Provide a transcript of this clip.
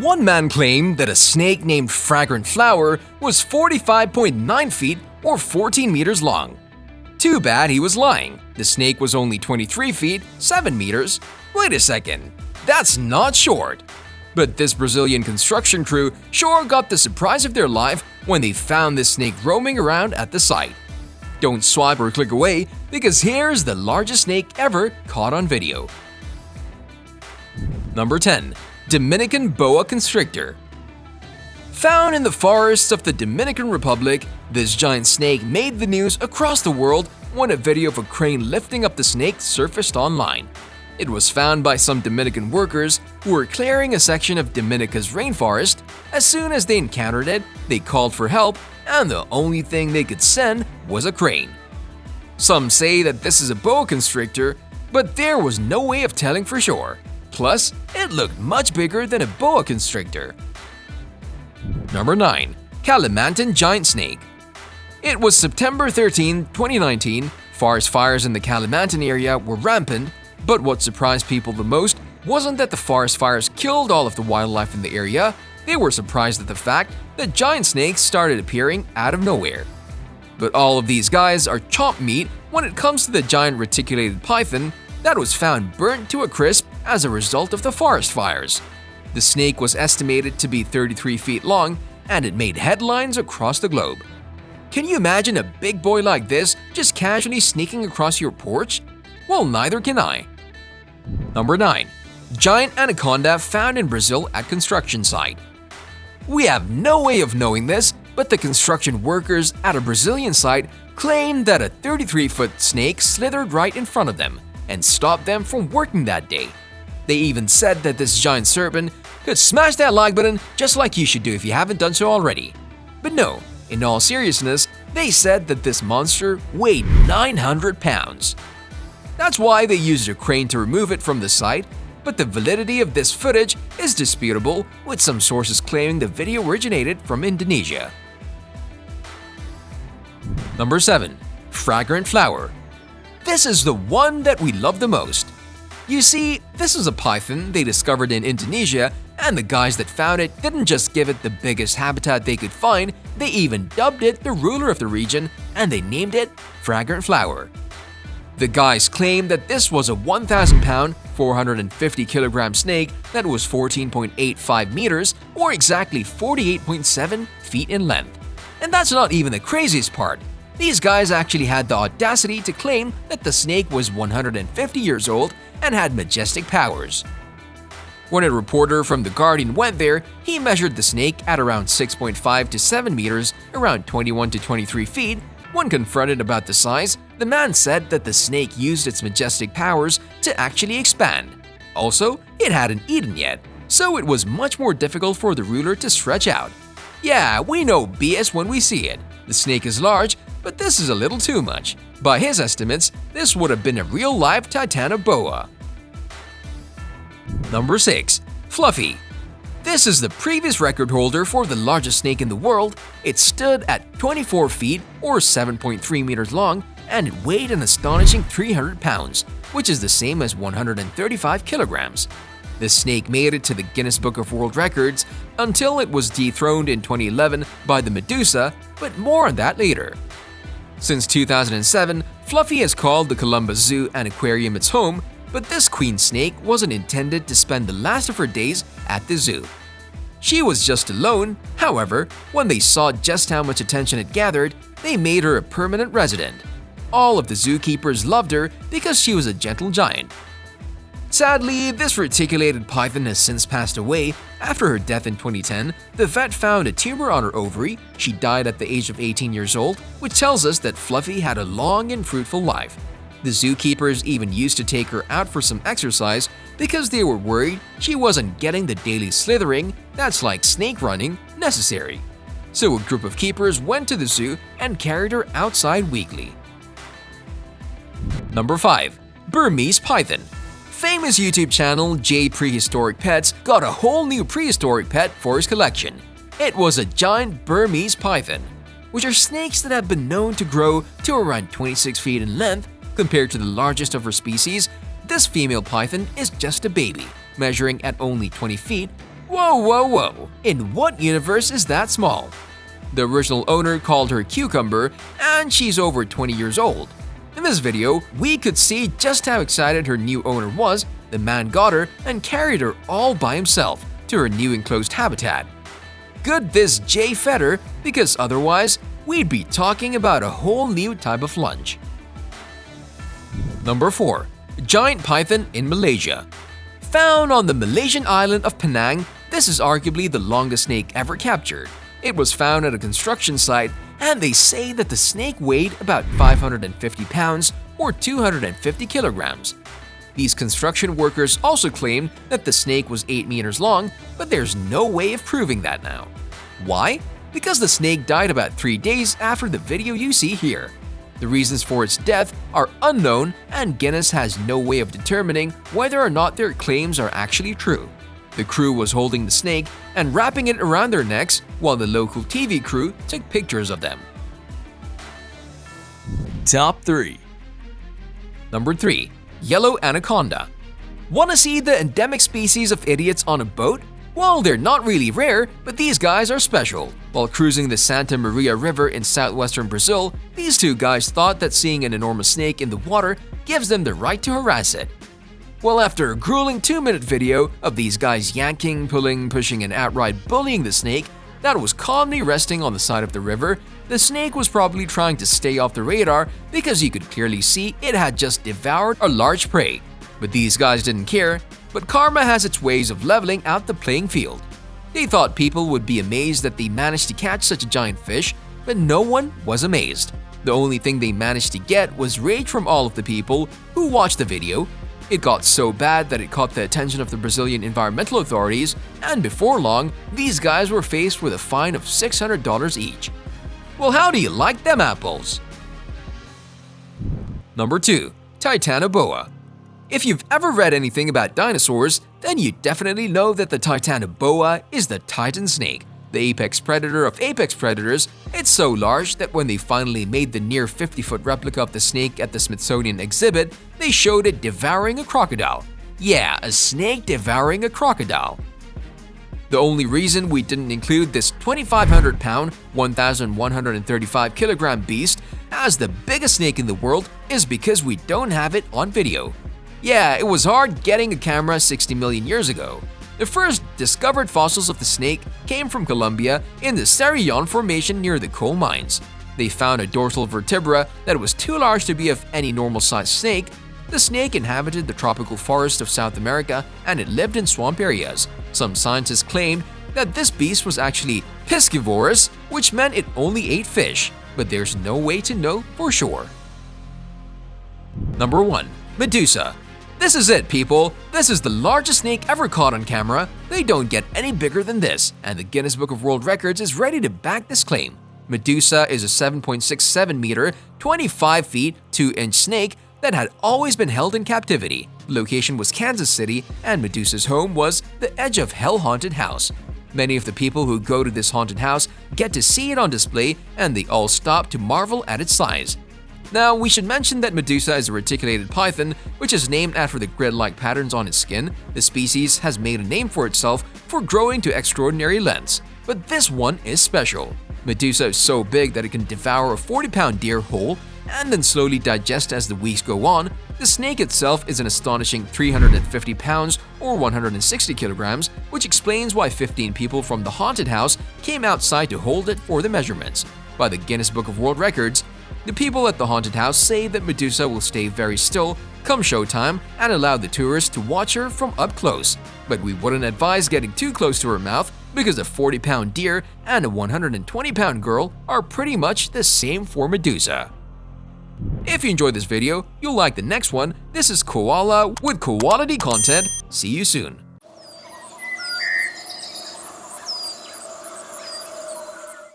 One man claimed that a snake named Fragrant Flower was 45.9 feet or 14 meters long. Too bad he was lying. The snake was only 23 feet, 7 meters. Wait a second, that's not short. But this Brazilian construction crew sure got the surprise of their life when they found this snake roaming around at the site. Don't swipe or click away because here's the largest snake ever caught on video. Number 10. Dominican Boa Constrictor. Found in the forests of the Dominican Republic, this giant snake made the news across the world when a video of a crane lifting up the snake surfaced online. It was found by some Dominican workers who were clearing a section of Dominica's rainforest. As soon as they encountered it, they called for help, and the only thing they could send was a crane. Some say that this is a boa constrictor, but there was no way of telling for sure. Plus, it looked much bigger than a boa constrictor. Number 9. Kalimantan Giant Snake. It was September 13, 2019. Forest fires in the Kalimantan area were rampant, but what surprised people the most wasn't that the forest fires killed all of the wildlife in the area. They were surprised at the fact that giant snakes started appearing out of nowhere. But all of these guys are chomp meat when it comes to the giant reticulated python that was found burnt to a crisp as a result of the forest fires. The snake was estimated to be 33 feet long, and it made headlines across the globe. Can you imagine a big boy like this just casually sneaking across your porch? Well, neither can I. Number 9. Giant anaconda found in Brazil at construction site. We have no way of knowing this, but the construction workers at a Brazilian site claimed that a 33-foot snake slithered right in front of them and stopped them from working that day. They even said that this giant serpent could smash that like button just like you should do if you haven't done so already. But no, in all seriousness, they said that this monster weighed 900 pounds. That's why they used a crane to remove it from the site, but the validity of this footage is disputable, with some sources claiming the video originated from Indonesia. Number 7. Fragrant Flower. This is the one that we love the most. You see, this is a python they discovered in Indonesia, and the guys that found it didn't just give it the biggest habitat they could find, they even dubbed it the ruler of the region, and they named it Fragrant Flower. The guys claimed that this was a 1,000-pound, 450-kilogram snake that was 14.85 meters, or exactly 48.7 feet in length. And that's not even the craziest part. These guys actually had the audacity to claim that the snake was 150 years old and had majestic powers. When a reporter from The Guardian went there, he measured the snake at around 6.5 to 7 meters, around 21 to 23 feet. When confronted about the size, the man said that the snake used its majestic powers to actually expand. Also, it hadn't eaten yet, so it was much more difficult for the ruler to stretch out. Yeah, we know BS when we see it. The snake is large, but this is a little too much. By his estimates, this would have been a real-life titanoboa. Number 6. Fluffy. This is the previous record holder for the largest snake in the world. It stood at 24 feet or 7.3 meters long, and it weighed an astonishing 300 pounds, which is the same as 135 kilograms. The snake made it to the Guinness Book of World Records until it was dethroned in 2011 by the Medusa, but more on that later. Since 2007, Fluffy has called the Columbus Zoo and Aquarium its home, but this queen snake wasn't intended to spend the last of her days at the zoo. She was just alone. However, when they saw just how much attention it gathered, they made her a permanent resident. All of the zookeepers loved her because she was a gentle giant. Sadly, this reticulated python has since passed away. After her death in 2010, the vet found a tumor on her ovary. She died at the age of 18 years old, which tells us that Fluffy had a long and fruitful life. The zookeepers even used to take her out for some exercise because they were worried she wasn't getting the daily slithering, that's like snake running, necessary. So a group of keepers went to the zoo and carried her outside weekly. Number 5. Burmese Python. Famous YouTube channel J Prehistoric Pets got a whole new prehistoric pet for his collection. It was a giant Burmese python, which are snakes that have been known to grow to around 26 feet in length. Compared to the largest of her species, this female python is just a baby, measuring at only 20 feet. Whoa, whoa, whoa! In what universe is that small? The original owner called her Cucumber, and she's over 20 years old. In this video, we could see just how excited her new owner was. The man got her and carried her all by himself to her new enclosed habitat. Good this Jay fed her, because otherwise, we'd be talking about a whole new type of lunch. Number 4. Giant python in Malaysia. Found on the Malaysian island of Penang, this is arguably the longest snake ever captured. It was found at a construction site, and they say that the snake weighed about 550 pounds or 250 kilograms. These construction workers also claimed that the snake was 8 meters long, but there's no way of proving that now. Why? Because the snake died about 3 days after the video you see here. The reasons for its death are unknown, and Guinness has no way of determining whether or not their claims are actually true. The crew was holding the snake and wrapping it around their necks while the local TV crew took pictures of them. Top 3. Number 3. Yellow anaconda. Want to see the endemic species of idiots on a boat? Well, they're not really rare, but these guys are special. While cruising the Santa Maria River in southwestern Brazil, these two guys thought that seeing an enormous snake in the water gives them the right to harass it. Well, after a grueling 2-minute video of these guys yanking, pulling, pushing, and outright bullying the snake that was calmly resting on the side of the river, the snake was probably trying to stay off the radar because you could clearly see it had just devoured a large prey. But these guys didn't care, but karma has its ways of leveling out the playing field. They thought people would be amazed that they managed to catch such a giant fish, but no one was amazed. The only thing they managed to get was rage from all of the people who watched the video. It got so bad that it caught the attention of the Brazilian environmental authorities, and before long, these guys were faced with a fine of $600 each. Well, how do you like them apples? Number 2. Titanoboa. If you've ever read anything about dinosaurs, then you definitely know that the titanoboa is the titan snake, the apex predator of apex predators. It's so large that when they finally made the near 50-foot replica of the snake at the Smithsonian exhibit, they showed it devouring a crocodile. Yeah, a snake devouring a crocodile. The only reason we didn't include this 2,500-pound, 1,135-kilogram beast as the biggest snake in the world is because we don't have it on video. Yeah, it was hard getting a camera 60 million years ago. The first discovered fossils of the snake came from Colombia in the Cerrillon Formation near the coal mines. They found a dorsal vertebra that was too large to be of any normal-sized snake. The snake inhabited the tropical forest of South America, and it lived in swamp areas. Some scientists claimed that this beast was actually piscivorous, which meant it only ate fish, but there's no way to know for sure. Number 1. Medusa. This is it, people. This is the largest snake ever caught on camera. They don't get any bigger than this, and the Guinness Book of World Records is ready to back this claim. Medusa is a 7.67 meter, 25 feet, 2-inch snake that had always been held in captivity. The location was Kansas City, and Medusa's home was the Edge of Hell haunted house. Many of the people who go to this haunted house get to see it on display, and they all stop to marvel at its size. Now, we should mention that Medusa is a reticulated python, which is named after the grid-like patterns on its skin. The species has made a name for itself for growing to extraordinary lengths, but this one is special. Medusa is so big that it can devour a 40-pound deer whole and then slowly digest as the weeks go on. The snake itself is an astonishing 350 pounds or 160 kilograms, which explains why 15 people from the haunted house came outside to hold it for the measurements. By the Guinness Book of World Records, the people at the haunted house say that Medusa will stay very still come showtime and allow the tourists to watch her from up close. But we wouldn't advise getting too close to her mouth because a 40-pound deer and a 120-pound girl are pretty much the same for Medusa. If you enjoyed this video, you'll like the next one. This is Koala with quality content. See you soon.